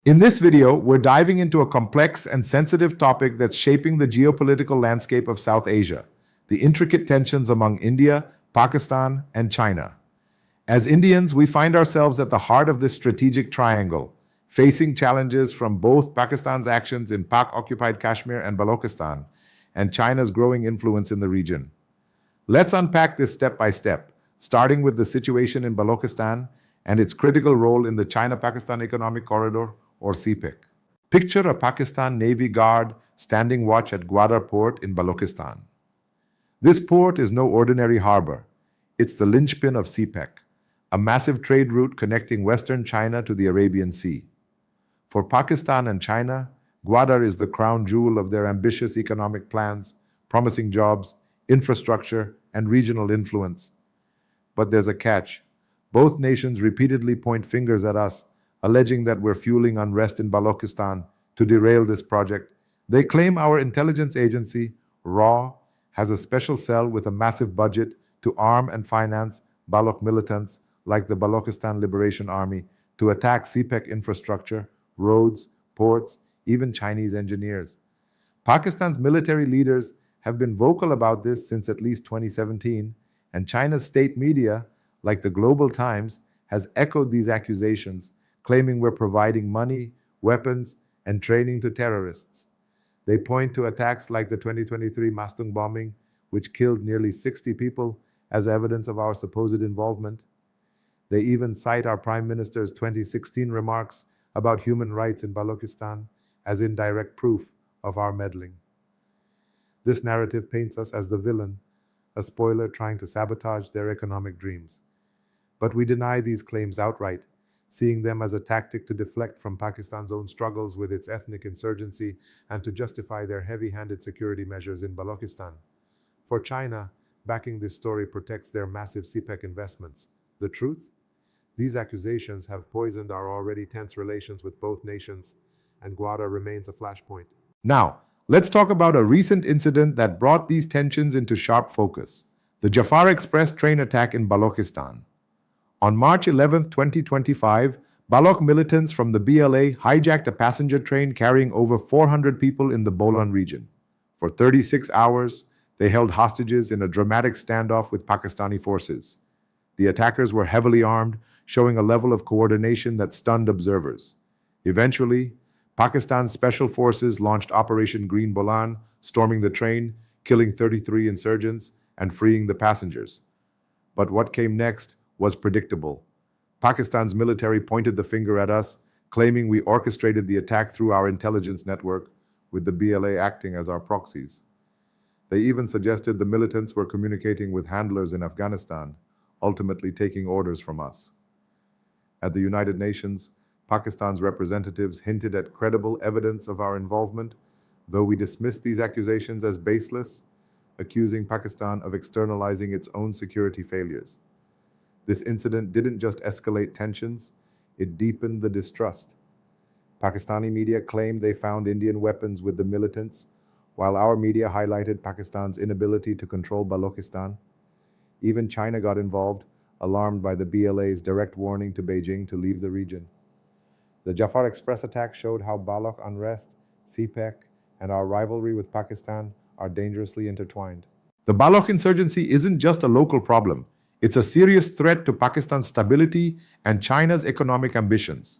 In this video, we're diving into a complex and sensitive topic that's shaping the geopolitical landscape of South Asia, the intricate tensions among India, Pakistan, and China. As Indians, we find ourselves at the heart of this strategic triangle, facing challenges from both Pakistan's actions in Pak-occupied Kashmir and Balochistan, and China's growing influence in the region. Let's unpack this step by step, starting with the situation in Balochistan and its critical role in the China-Pakistan Economic Corridor, or CPEC. Picture a Pakistan Navy guard standing watch at Gwadar port in Balochistan. This port is no ordinary harbor. It's the linchpin of CPEC, a massive trade route connecting western China to the Arabian Sea. For Pakistan and China, Gwadar is the crown jewel of their ambitious economic plans, promising jobs, infrastructure, and regional influence. But there's a catch. Both nations repeatedly point fingers at us, alleging that we're fueling unrest in Balochistan to derail this project. They claim our intelligence agency, RAW, has a special cell with a massive budget to arm and finance Balok militants like the Balochistan Liberation Army to attack CPEC infrastructure, roads, ports, even Chinese engineers. Pakistan's military leaders have been vocal about this since at least 2017, and China's state media, like the Global Times, has echoed these accusations, claiming we're providing money, weapons, and training to terrorists. They point to attacks like the 2023 Mastung bombing, which killed nearly 60 people, as evidence of our supposed involvement. They even cite our Prime Minister's 2016 remarks about human rights in Balochistan as indirect proof of our meddling. This narrative paints us as the villain, a spoiler trying to sabotage their economic dreams. But we deny these claims outright, seeing them as a tactic to deflect from Pakistan's own struggles with its ethnic insurgency and to justify their heavy-handed security measures in Balochistan. For China, backing this story protects their massive CPEC investments. The truth? These accusations have poisoned our already tense relations with both nations, and Gwadar remains a flashpoint. Now, let's talk about a recent incident that brought these tensions into sharp focus: the Jafar Express train attack in Balochistan. On March 11, 2025, Balok militants from the BLA hijacked a passenger train carrying over 400 people in the Bolan region. For 36 hours, they held hostages in a dramatic standoff with Pakistani forces. The attackers were heavily armed, showing a level of coordination that stunned observers. Eventually, Pakistan's special forces launched Operation Green Bolan, storming the train, killing 33 insurgents, and freeing the passengers. But what came next was predictable. Pakistan's military pointed the finger at us, claiming we orchestrated the attack through our intelligence network, with the BLA acting as our proxies. They even suggested the militants were communicating with handlers in Afghanistan, ultimately taking orders from us. At the United Nations, Pakistan's representatives hinted at credible evidence of our involvement, though we dismissed these accusations as baseless, accusing Pakistan of externalizing its own security failures. This incident didn't just escalate tensions, it deepened the distrust. Pakistani media claimed they found Indian weapons with the militants, while our media highlighted Pakistan's inability to control Balochistan. Even China got involved, alarmed by the BLA's direct warning to Beijing to leave the region. The Jaffar Express attack showed how Balok Unrest, CPEC, and our rivalry with Pakistan are dangerously intertwined. The Balok insurgency isn't just a local problem. It's a serious threat to Pakistan's stability and China's economic ambitions.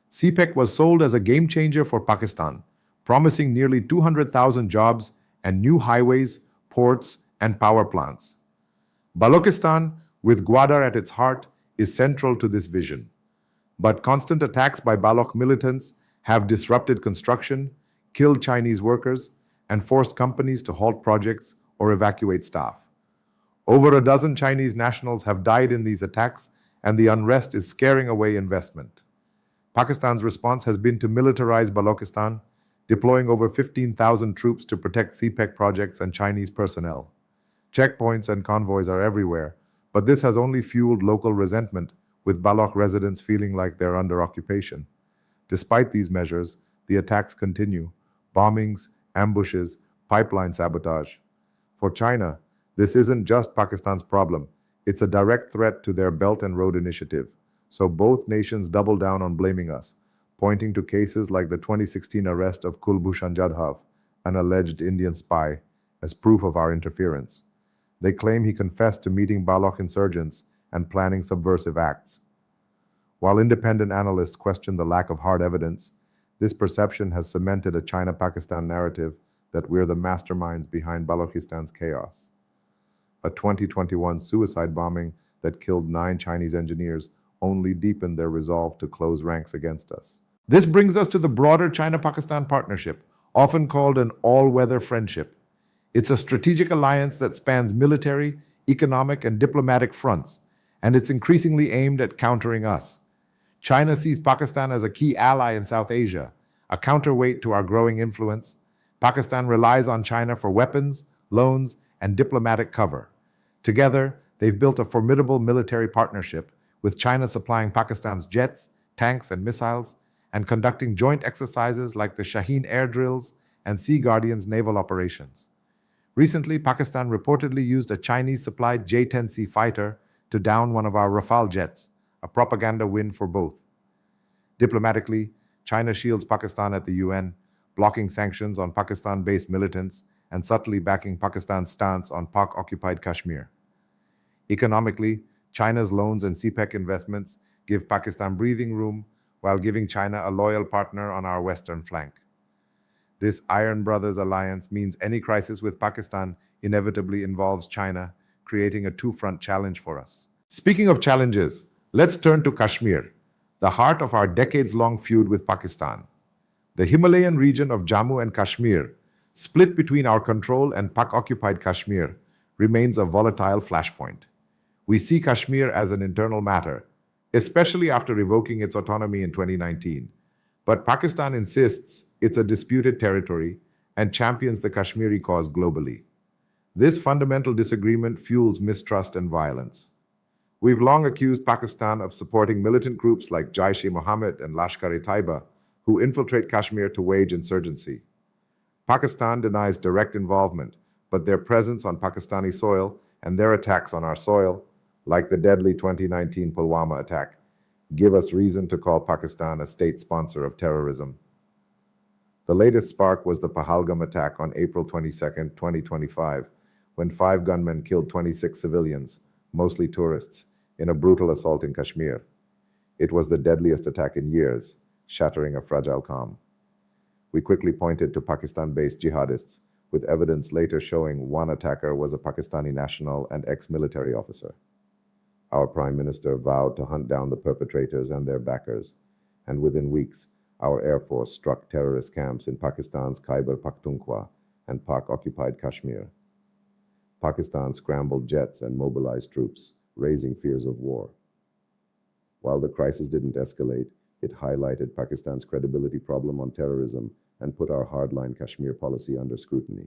CPEC was sold as a game changer for Pakistan, promising nearly 200,000 jobs and new highways, ports, and power plants. Balochistan, with Gwadar at its heart, is central to this vision. But constant attacks by Balok militants have disrupted construction, killed Chinese workers, and forced companies to halt projects or evacuate staff. Over a dozen Chinese nationals have died in these attacks, and the unrest is scaring away investment. Pakistan's response has been to militarize Balochistan, deploying over 15,000 troops to protect CPEC projects and Chinese personnel. Checkpoints and convoys are everywhere, but this has only fueled local resentment, with Balok residents feeling like they're under occupation. Despite these measures, the attacks continue: bombings, ambushes, pipeline sabotage. For China, this isn't just Pakistan's problem, it's a direct threat to their Belt and Road Initiative. So both nations double down on blaming us, pointing to cases like the 2016 arrest of Kulbhushan Jadhav, an alleged Indian spy, as proof of our interference. They claim he confessed to meeting Balok insurgents and planning subversive acts. While independent analysts question the lack of hard evidence, this perception has cemented a China-Pakistan narrative that we're the masterminds behind Balochistan's chaos. A 2021 suicide bombing that killed 9 Chinese engineers only deepened their resolve to close ranks against us. This brings us to the broader China-Pakistan partnership, often called an all-weather friendship. It's a strategic alliance that spans military, economic, and diplomatic fronts, and it's increasingly aimed at countering us. China sees Pakistan as a key ally in South Asia, a counterweight to our growing influence. Pakistan relies on China for weapons, loans, and diplomatic cover. Together, they've built a formidable military partnership, with China supplying Pakistan's jets, tanks, and missiles, and conducting joint exercises like the Shaheen air drills and Sea Guardians naval operations. Recently, Pakistan reportedly used a Chinese-supplied J-10C fighter to down one of our Rafale jets, a propaganda win for both. Diplomatically, China shields Pakistan at the UN, blocking sanctions on Pakistan-based militants and subtly backing Pakistan's stance on Pak-occupied Kashmir. Economically, China's loans and CPEC investments give Pakistan breathing room while giving China a loyal partner on our western flank. This Iron Brothers alliance means any crisis with Pakistan inevitably involves China, creating a two-front challenge for us. Speaking of challenges, let's turn to Kashmir, the heart of our decades-long feud with Pakistan. The Himalayan region of Jammu and Kashmir, split between our control and Pak-occupied Kashmir, remains a volatile flashpoint. We see Kashmir as an internal matter, especially after revoking its autonomy in 2019. But Pakistan insists it's a disputed territory and champions the Kashmiri cause globally. This fundamental disagreement fuels mistrust and violence. We've long accused Pakistan of supporting militant groups like Jaish-e-Mohammed and Lashkar-e-Taiba, who infiltrate Kashmir to wage insurgency. Pakistan denies direct involvement, but their presence on Pakistani soil and their attacks on our soil, like the deadly 2019 Pulwama attack, give us reason to call Pakistan a state sponsor of terrorism. The latest spark was the Pahalgam attack on April 22, 2025, when 5 gunmen killed 26 civilians, mostly tourists, in a brutal assault in Kashmir. It was the deadliest attack in years, shattering a fragile calm. We quickly pointed to Pakistan-based jihadists, with evidence later showing one attacker was a Pakistani national and ex-military officer. Our Prime Minister vowed to hunt down the perpetrators and their backers, and within weeks, our Air Force struck terrorist camps in Pakistan's Khyber Pakhtunkhwa and Pak-occupied Kashmir. Pakistan scrambled jets and mobilized troops, raising fears of war. While the crisis didn't escalate, it highlighted Pakistan's credibility problem on terrorism and put our hardline Kashmir policy under scrutiny.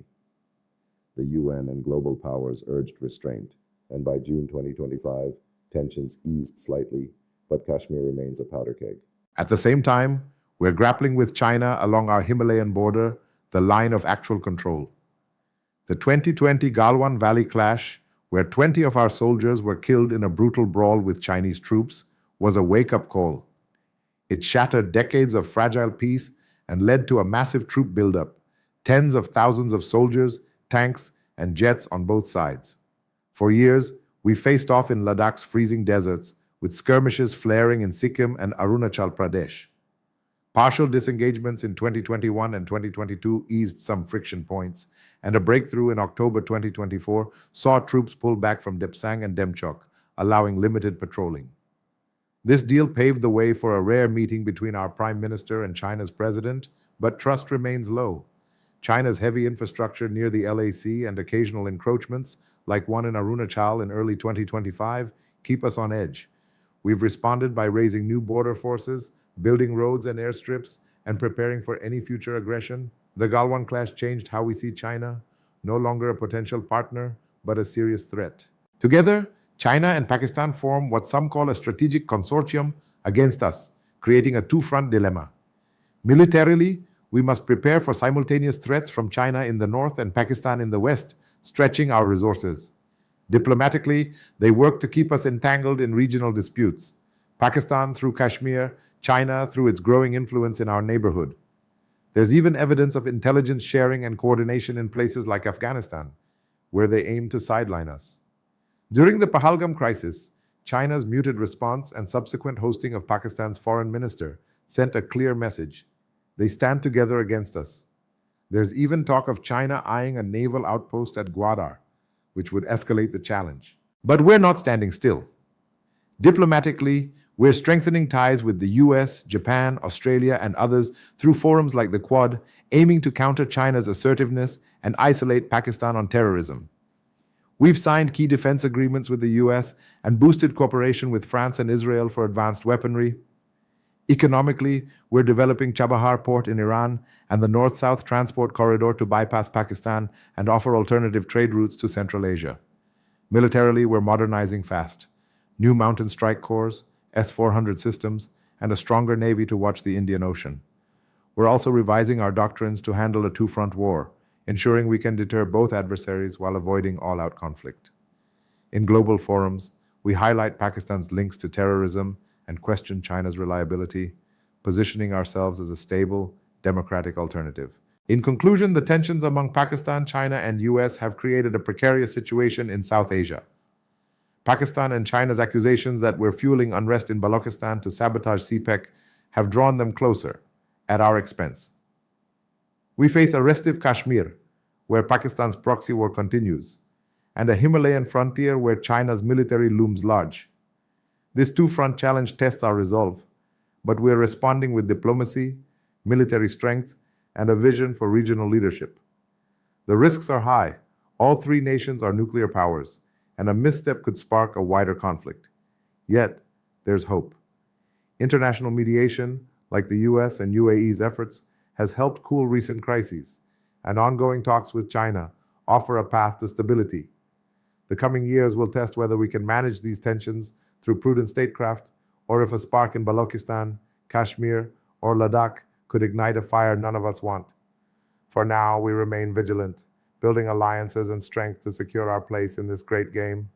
The UN and global powers urged restraint, and by June 2025, tensions eased slightly, but Kashmir remains a powder keg. At the same time, we're grappling with China along our Himalayan border, the line of actual control. The 2020 Galwan Valley clash, where 20 of our soldiers were killed in a brutal brawl with Chinese troops, was a wake-up call. It shattered decades of fragile peace and led to a massive troop buildup, tens of thousands of soldiers, tanks, and jets on both sides. For years, we faced off in Ladakh's freezing deserts, with skirmishes flaring in Sikkim and Arunachal Pradesh. Partial disengagements in 2021 and 2022 eased some friction points, and a breakthrough in October 2024 saw troops pull back from Depsang and Demchok, allowing limited patrolling. This deal paved the way for a rare meeting between our Prime Minister and China's President, but trust remains low. China's heavy infrastructure near the LAC and occasional encroachments, like one in Arunachal in early 2025, keep us on edge. We've responded by raising new border forces, building roads and airstrips, and preparing for any future aggression. The Galwan clash changed how we see China, no longer a potential partner, but a serious threat. Together, China and Pakistan form what some call a strategic consortium against us, creating a two-front dilemma. Militarily, we must prepare for simultaneous threats from China in the north and Pakistan in the west, stretching our resources. Diplomatically, they work to keep us entangled in regional disputes. Pakistan through Kashmir, China through its growing influence in our neighborhood. There's even evidence of intelligence sharing and coordination in places like Afghanistan, where they aim to sideline us. During the Pahalgam crisis, China's muted response and subsequent hosting of Pakistan's foreign minister sent a clear message. They stand together against us. There's even talk of China eyeing a naval outpost at Gwadar, which would escalate the challenge. But we're not standing still. Diplomatically, we're strengthening ties with the US, Japan, Australia, and others through forums like the Quad, aiming to counter China's assertiveness and isolate Pakistan on terrorism. We've signed key defense agreements with the US and boosted cooperation with France and Israel for advanced weaponry. Economically, we're developing Chabahar port in Iran and the North-South transport corridor to bypass Pakistan and offer alternative trade routes to Central Asia. Militarily, we're modernizing fast. New mountain strike corps, S-400 systems, and a stronger navy to watch the Indian Ocean. We're also revising our doctrines to handle a two-front war, ensuring we can deter both adversaries while avoiding all-out conflict. In global forums, we highlight Pakistan's links to terrorism and question China's reliability, positioning ourselves as a stable, democratic alternative. In conclusion, the tensions among Pakistan, China, and US have created a precarious situation in South Asia. Pakistan and China's accusations that we're fueling unrest in Balochistan to sabotage CPEC have drawn them closer, at our expense. We face a restive Kashmir, where Pakistan's proxy war continues, and a Himalayan frontier where China's military looms large. This two-front challenge tests our resolve, but we're responding with diplomacy, military strength, and a vision for regional leadership. The risks are high. All three nations are nuclear powers, and a misstep could spark a wider conflict. Yet, there's hope. International mediation, like the US and UAE's efforts, has helped cool recent crises, and ongoing talks with China offer a path to stability. The coming years will test whether we can manage these tensions through prudent statecraft, or if a spark in Balochistan, Kashmir, or Ladakh could ignite a fire none of us want. For now, we remain vigilant, building alliances and strength to secure our place in this great game.